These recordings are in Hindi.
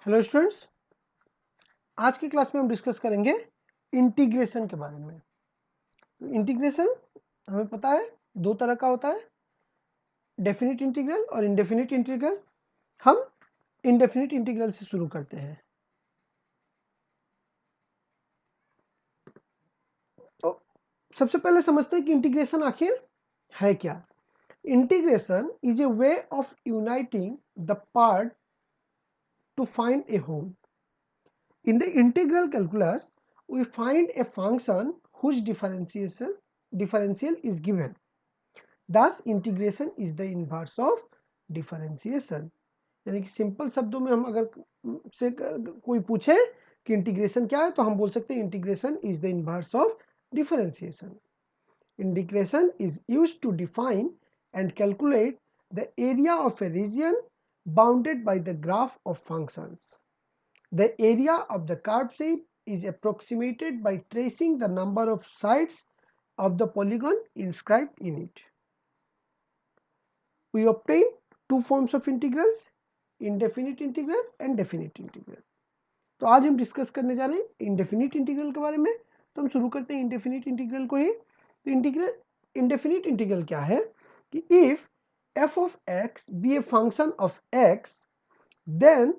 हेलो स्टूडेंट्स, आज की क्लास में हम डिस्कस करेंगे इंटीग्रेशन के बारे में। तो इंटीग्रेशन हमें पता है दो तरह का होता है, डेफिनिट इंटीग्रल और इनडेफिनिट इंटीग्रल। हम इनडेफिनिट इंटीग्रल से शुरू करते हैं। तो सबसे पहले समझते हैं कि इंटीग्रेशन आखिर है क्या। Integration is a way of uniting the part to find a whole. In the integral calculus, we find a function whose differential is given. Thus, integration is the inverse of differentiation. यानी कि सिंपल शब्दों में हम अगर से कोई पूछे कि इंटीग्रेशन क्या है तो हम बोल सकते हैं integration is the inverse of differentiation. Integration is used to define and calculate the area of a region bounded by the graph of functions. The area of the curved shape is approximated by tracing the number of sides of the polygon inscribed in it. We obtain two forms of integrals, indefinite integral and definite integral. तो आज हम डिस्कस करने जा रहे हैं इंडेफिनिट इंटीग्रल के बारे में। तो हम शुरू करते हैं इंडेफिनिट इंटीग्रल को ही। तो इंडेफिनिट इंटीग्रल क्या है कि if f of x be a function of x, then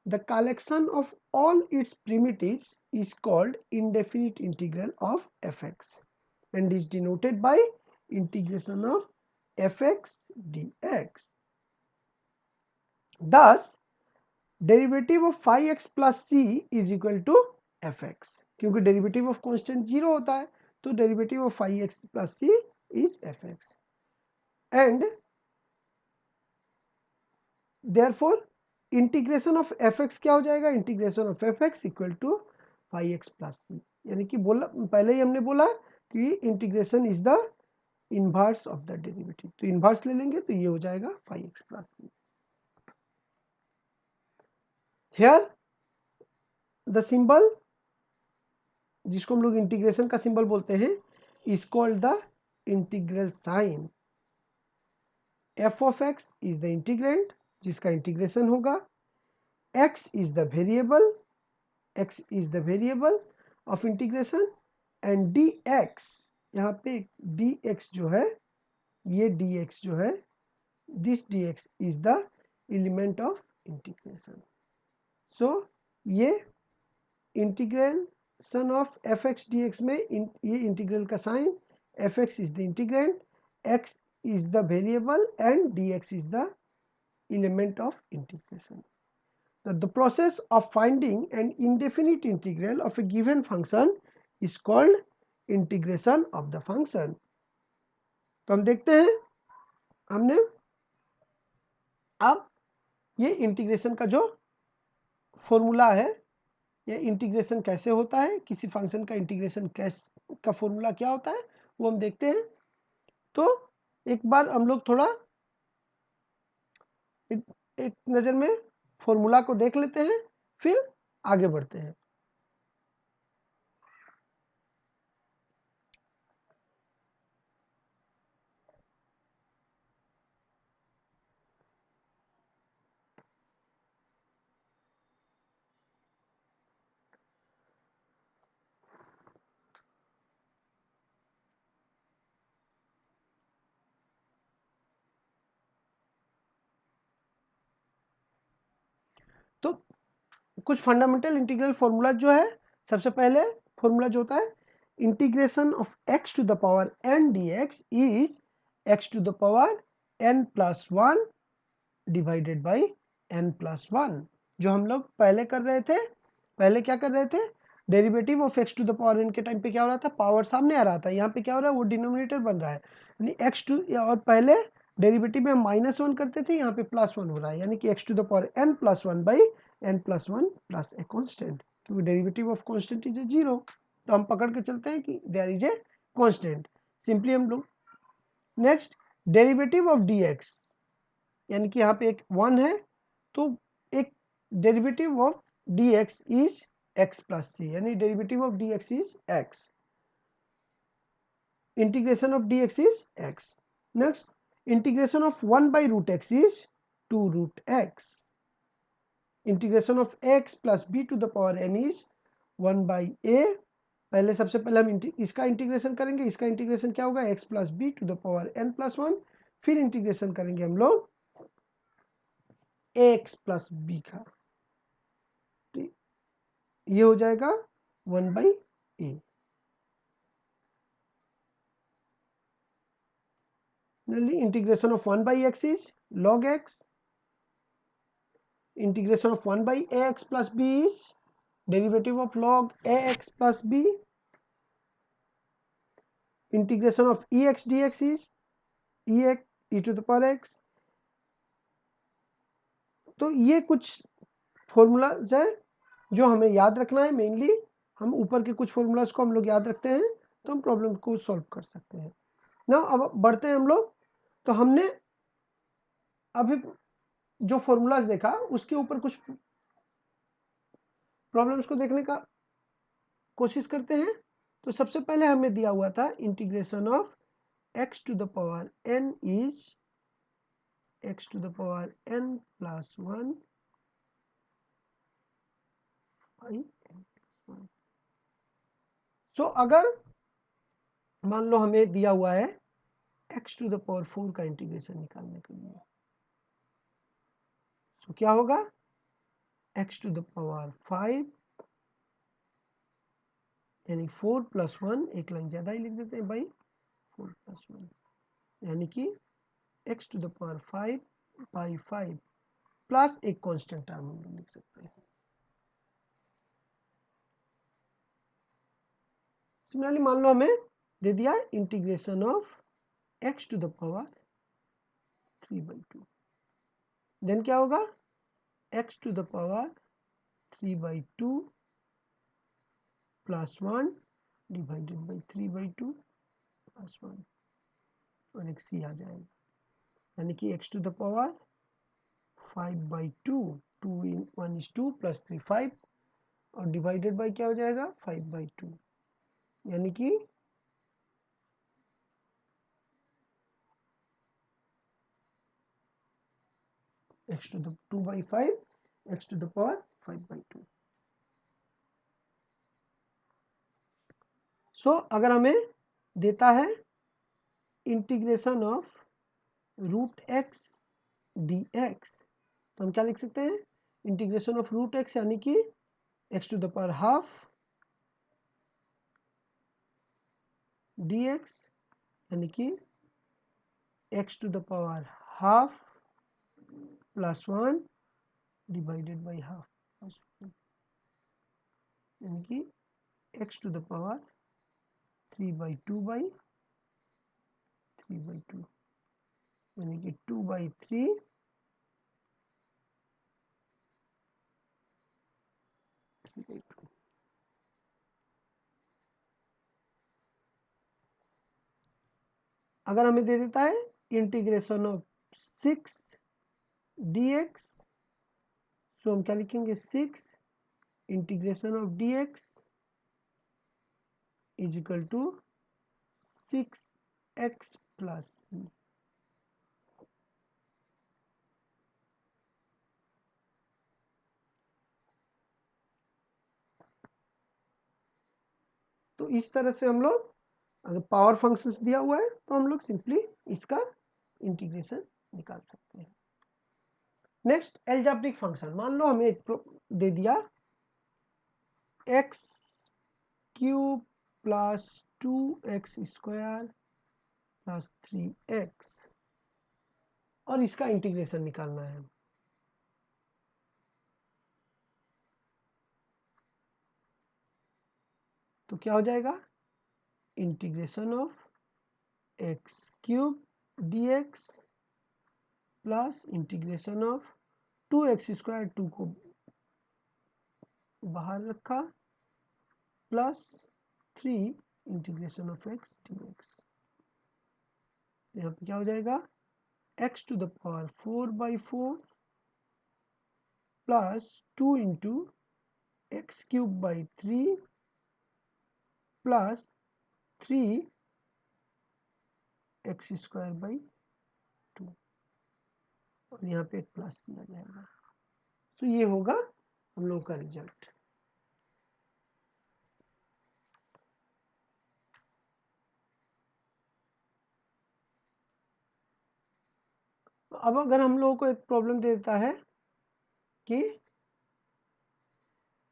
the collection of all its primitives is called indefinite integral of fx and is denoted by integration of fx dx. Thus, derivative of five x plus c is equal to f x, क्योंकि डेरिवेटिव ऑफ कॉन्स्टेंट जीरो होता है तो derivative of five x plus c is f x and therefore integration of f x क्या हो जाएगा, integration of f x equal to five x plus c. यानी कि बोला पहले ही हमने बोला कि integration is the inverse of the derivative, तो इनवर्स ले लेंगे तो ये हो जाएगा five x plus c. Here the symbol जिसको हम लोग इंटीग्रेशन का सिंबल बोलते हैं is called the integral sign. F of x is the integrand जिसका इंटीग्रेशन होगा, x is the variable, x is the variable of integration and d x, यहाँ पे डी एक्स जो है, ये डी एक्स जो है, this d x is the element of integration. So ये integration of f x d x में ये इंटीग्रल का sign, f x is the integrand, x is the variable and dx is the element of integration. The process of finding an indefinite integral of a given function is called integration of the function. तो हम देखते हैं हमने अब ये इंटीग्रेशन का जो फॉर्मूला है, ये इंटीग्रेशन कैसे होता है, किसी फंक्शन का इंटीग्रेशन कैसे का फॉर्मूला क्या होता है वो हम देखते हैं। तो एक बार हम लोग थोड़ा एक नज़र में फॉर्मूला को देख लेते हैं, फिर आगे बढ़ते हैं। तो कुछ फंडामेंटल इंटीग्रल फॉर्मूला जो है, सबसे पहले फॉर्मूला जो होता है integration of x to the power n d x is x to the power n plus one divided by n plus one. जो हम लोग पहले कर रहे थे, पहले क्या कर रहे थे, derivative of x to the power n के टाइम पे क्या हो रहा था, पावर सामने आ रहा था, यहाँ पे क्या हो रहा है वो डिनोमिनेटर बन रहा है, यानी एक्स टू, और पहले डेरिवेटिव में हम माइनस वन करते थे, यहाँ पे प्लस वन हो रहा है, यानी कि x to the power n plus one by n plus one plus a constant, क्योंकि derivative of constant is a zero, तो हम पकड़ के चलते हैं कि there is a constant. Simply हम लोग next derivative of d x, यानी कि यहाँ पे एक वन है तो एक derivative of d x is x plus c, यानी derivative of d x is x, integration of d x is x. Next integration of one by root x is two root x, integration of x plus b to the power n is 1/a। पहले सबसे पहले हम इसका इंटीग्रेशन करेंगे, इसका इंटीग्रेशन क्या होगा, x plus b to the power n plus 1, फिर इंटीग्रेशन करेंगे हम लोग x प्लस बी का, ये हो जाएगा 1/a। Integration of 1/x is log x, integration of 1/ax plus b is derivative of log ax plus b, integration of ex dx is ex e to the power x। तो ये कुछ फॉर्मूलाज है जो हमें याद रखना है। मेनली हम ऊपर के कुछ फॉर्मूलाज को हम लोग याद रखते हैं तो हम प्रॉब्लम को सॉल्व कर सकते हैं ना। अब बढ़ते हैं हम लोग। तो हमने अभी जो फॉर्मूलाज देखा उसके ऊपर कुछ प्रॉब्लम्स को देखने का कोशिश करते हैं। तो सबसे पहले हमें दिया हुआ था integration of x to the power n is x to the power n plus 1 by n plus 1। So अगर मान लो हमें दिया हुआ है x टू द पावर 4 का इंटीग्रेशन निकालने के लिए, तो क्या होगा, x टू द पावर 5 यानी 4 प्लस 1, एक लाइन ज़्यादा ही लिख देते हैं भाई, 4 प्लस 1 यानी कि x to the power 5 by 5 plus एक कांस्टेंट टर्म हम लोग लिख सकते हैं। सिमिलरली मान लो हमें दे दिया integration of x to the power 3/2, then क्या होगा, x to the power 3/2 plus 1 divided by 3/2 plus 1 और एक c आ जाएगा, यानी कि x to the power 5/2, 2 in 1 is 2 plus 3 5 और डिवाइडेड बाई क्या हो जाएगा 5/2, यानी कि x to the 2/5 x to the power 5/2। So अगर हमें देता है integration of root x dx, तो हम क्या लिख सकते हैं, इंटीग्रेशन ऑफ रूट x यानी कि x to the power half dx यानी कि x to the power half plus 1 divided by half, यानी कि x टू द पावर 3/2 यानी कि 2/3 3/2। अगर हमें दे देता है इंटीग्रेशन ऑफ 6 dx, तो हम क्या लिखेंगे, 6 integration of dx is equal to 6x plus c। तो इस तरह से हम लोग, अगर पावर फंक्शंस दिया हुआ है तो हम लोग सिंपली इसका इंटीग्रेशन निकाल सकते हैं। नेक्स्ट एल्जेब्रिक फंक्शन, मान लो हमें एक दे दिया x cube plus 2x square plus 3x और इसका इंटीग्रेशन निकालना है। तो क्या हो जाएगा, integration of x cube dx plus integration of 2x square, 2 को बाहर रखा, plus 3 integration of x dx। यहाँ पे क्या हो जाएगा, x to the power 4/4 plus 2 into x cube by 3 plus 3 x square by 2 और यहाँ पे एक प्लस सी आ जाएगा। तो ये होगा हम लोग का रिजल्ट। अब अगर हम लोगों को एक प्रॉब्लम देता है कि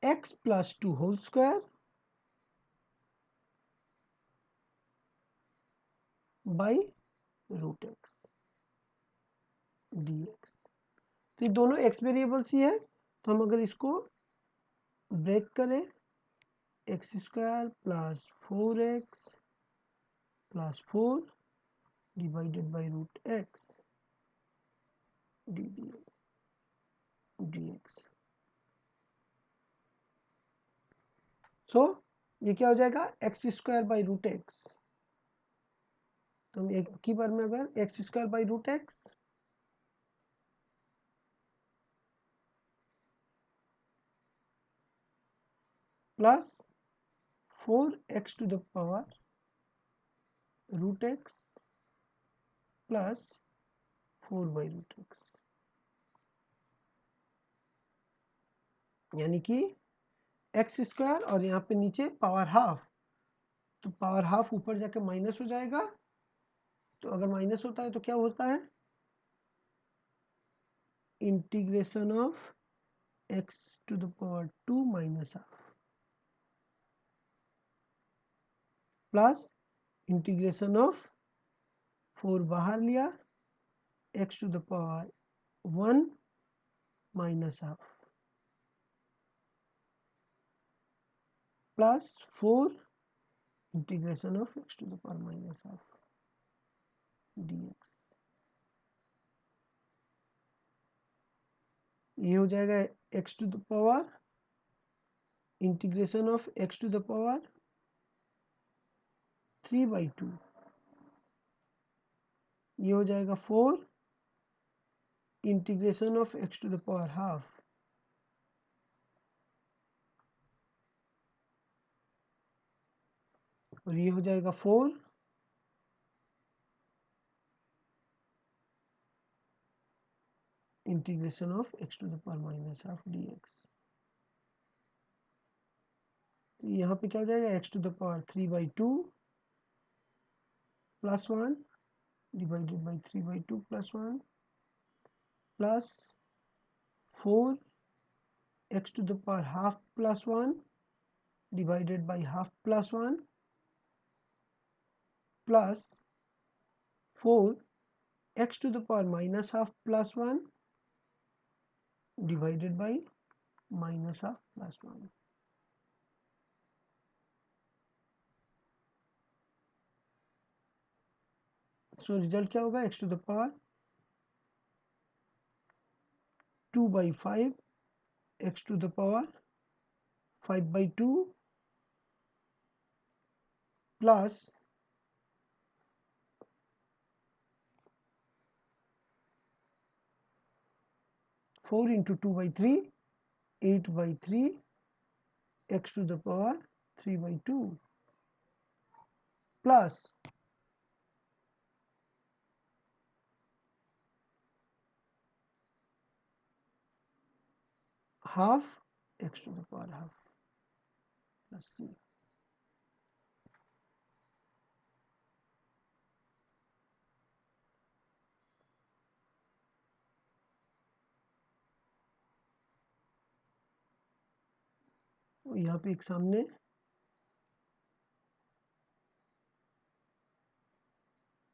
x plus 2 whole square by root x d x, तो ये दोनों x वेरिएबल्स ही है। तो हम अगर इसको ब्रेक करें, x square plus 4x plus 4 divided by root x d x, so ये क्या हो जाएगा, x square by root x. तो हम एक की बार में अगर x square by root x plus 4x to the power root x plus 4 by root x, यानी कि एक्स स्क्वायर और यहाँ पे नीचे पावर हाफ, तो पावर हाफ ऊपर जाके माइनस हो जाएगा। तो अगर माइनस होता है तो क्या होता है, integration of x to the power 2 minus half plus integration of 4 बाहर लिया, x to the power 1 minus half plus 4 integration of x to the power minus half dx। ये हो जाएगा x to the power integration of x to the power 3/2, ये हो जाएगा 4 integration of x to the power half और ये हो जाएगा 4 integration of x to the power minus half dx। तो यहाँ पे क्या हो जाएगा, x to the power 3/2 plus 1 divided by 3/2 plus 1 plus 4 x to the power half plus 1 divided by half plus 1 plus 4 x to the power minus half plus 1 divided by minus half plus 1। So result क्या होगा, x to the power 2/5 x to the power 5/2 plus 4 into 2/3 8/3 x to the power 3/2 plus half x to the power half plus c। यहाँ पे एक सामने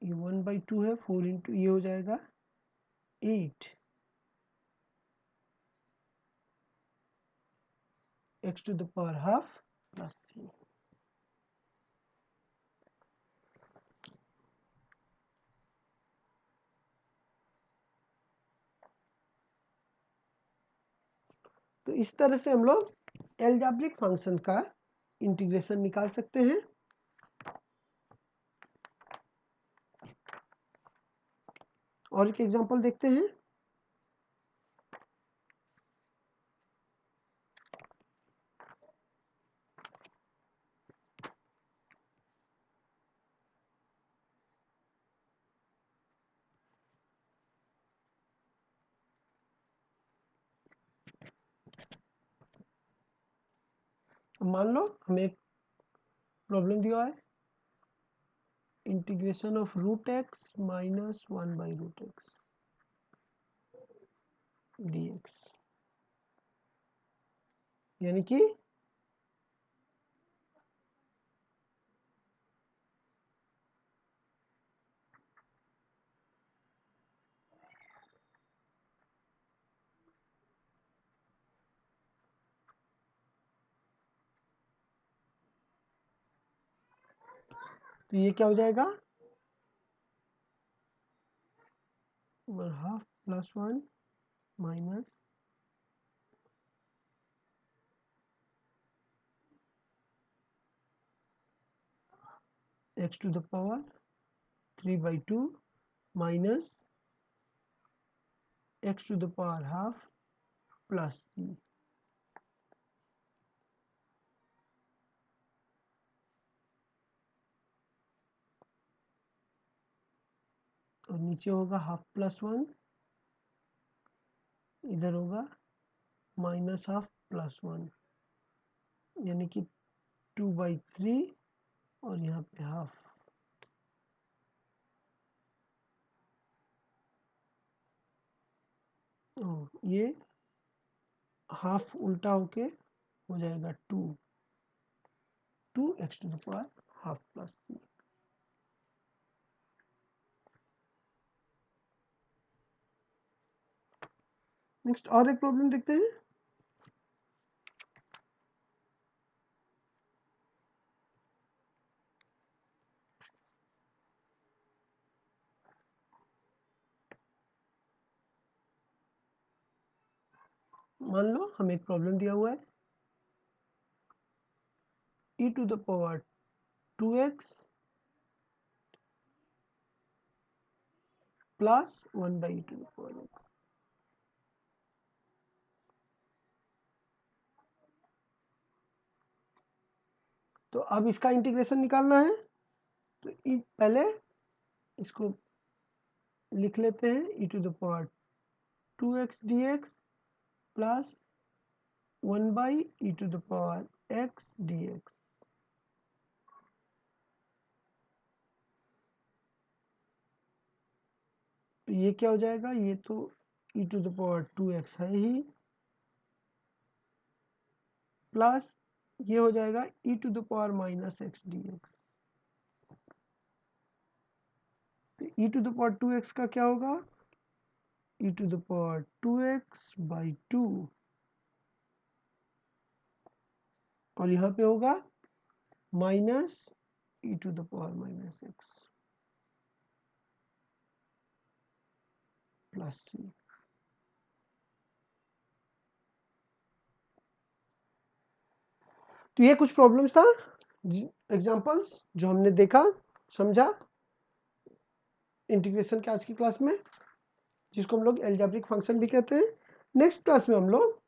ये 1/2 है, 4 इंटू ये हो जाएगा 8 x to the power half plus c। तो इस तरह से हम लोग एल्जेब्रिक फंक्शन का इंटीग्रेशन निकाल सकते हैं। और एक एग्जांपल देखते हैं। मान लो हमें एक प्रॉब्लम दिया है, integration of root x minus 1/√x dx, यानी कि तो ये क्या हो जाएगा, 1/2 + 1 minus x to the power 3/2 minus x to the power ½ plus c। और नीचे होगा ½ + 1, इधर होगा -½ + 1, यानी कि 2/3 और यहाँ पे ½ ये ½ उल्टा होके हो जाएगा 2x to the power ½ plus c। Next और एक प्रॉब्लम देखते हैं। मान लो हमें एक प्रॉब्लम दिया हुआ है, e to the power 2x plus 1/e to the power x। तो अब इसका इंटीग्रेशन निकालना है, तो पहले इसको लिख लेते हैं, e to the power 2x dx plus 1/e to the power x dx। तो ये क्या हो जाएगा, ये तो e to the power 2x है ही, प्लस ये हो जाएगा e to the power -x dx। तो e to the power 2x का क्या होगा, e to the power 2x/2, और यहाँ पे होगा minus e to the power -x plus c। तो ये कुछ प्रॉब्लम्स था, एग्जांपल्स जो हमने देखा समझा इंटीग्रेशन के आज की क्लास में, जिसको हम लोग अलजेब्रिक फंक्शन भी कहते हैं। नेक्स्ट क्लास में हम लोग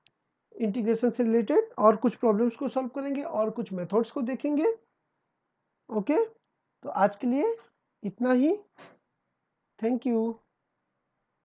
इंटीग्रेशन से रिलेटेड और कुछ प्रॉब्लम्स को सॉल्व करेंगे और कुछ मेथड्स को देखेंगे। ओके, तो आज के लिए इतना ही। Thank you.